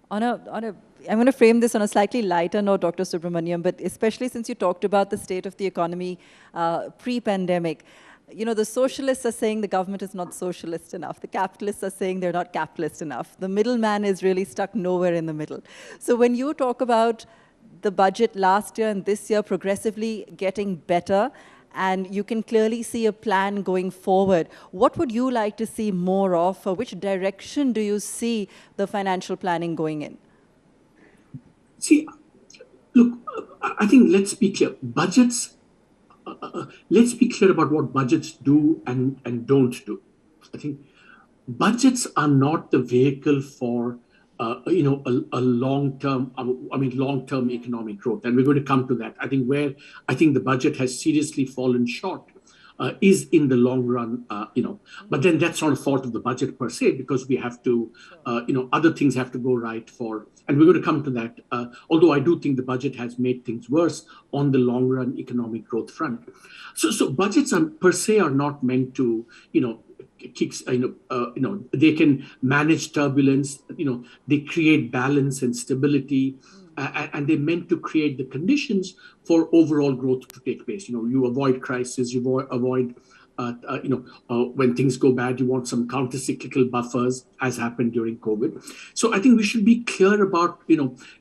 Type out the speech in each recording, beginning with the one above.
I'm going to frame this on a slightly lighter note, Dr. Subramanian, but especially since you talked about the state of the economy pre-pandemic. You know, the socialists are saying the government is not socialist enough. The capitalists are saying they're not capitalist enough. The middleman is really stuck nowhere in the middle. So when you talk about the budget last year and this year progressively getting better, and you can clearly see a plan going forward, what would you like to see more of, or which direction do you see the financial planning going in? See, look, I think let's be clear. Let's be clear about what budgets do and don't do. I think budgets are not the vehicle for a long-term, long-term economic growth, and we're going to come to that. I think where I think the budget has seriously fallen short is in the long run, But then that's not a fault of the budget per se, because we have to, other things have to go right and we're going to come to that. Although I do think the budget has made things worse on the long run economic growth front. So budgets per se are not meant to, they can manage turbulence, they create balance and stability, and they're meant to create the conditions for overall growth to take place. You avoid crisis, you avoid, when things go bad, you want some counter-cyclical buffers, as happened during COVID. So I think we should be clear about,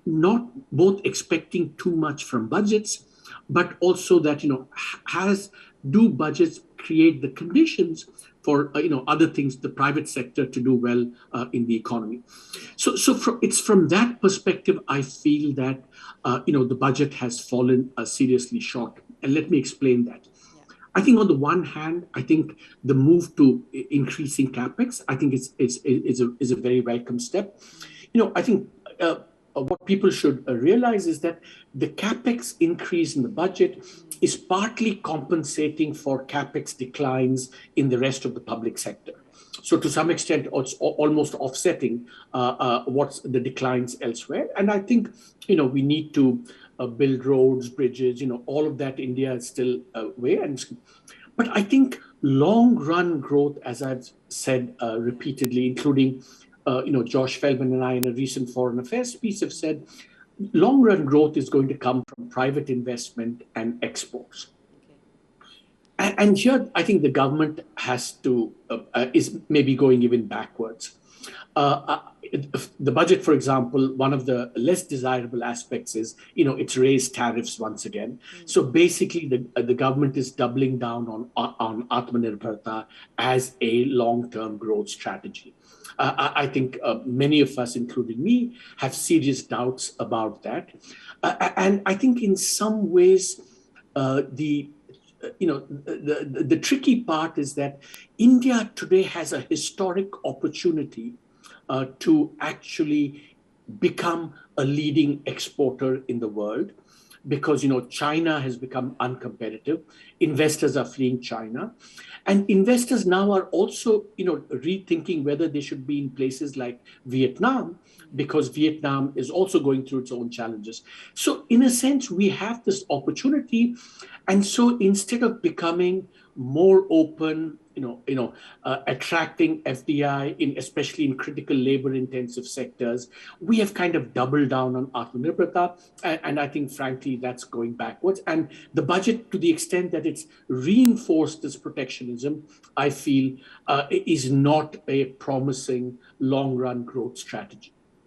not both expecting too much from budgets, but also that, do budgets create the conditions for other things, the private sector to do well in the economy. So it's from that perspective I feel that the budget has fallen seriously short, and let me explain that. I think on the one hand, I think the move to increasing capex, I think is a very welcome step. I think what people should realize is that the capex increase in the budget is partly compensating for capex declines in the rest of the public sector. So to some extent, it's almost offsetting what's the declines elsewhere. And I think, we need to build roads, bridges, all of that. India is still way. But I think long run growth, as I've said repeatedly, including Josh Feldman and I in a recent foreign affairs piece have said, long run growth is going to come from private investment and exports. And here, I think the government has to, is maybe going even backwards. The budget, for example, one of the less desirable aspects is, it's raised tariffs once again. So basically, the government is doubling down on Atmanirbharta as a long-term growth strategy. I think many of us, including me, have serious doubts about that. And I think in some ways, the tricky part is that India today has a historic opportunity to actually become a leading exporter in the world, because China has become uncompetitive. Investors are fleeing China, and investors now are also rethinking whether they should be in places like Vietnam, because Vietnam is also going through its own challenges. So in a sense, we have this opportunity, and so instead of becoming more open, attracting FDI, especially in critical labor-intensive sectors, we have kind of doubled down on Atmanirbharta, and I think, frankly, that's going backwards. And the budget, to the extent that it's reinforced this protectionism, I feel is not a promising long-run growth strategy.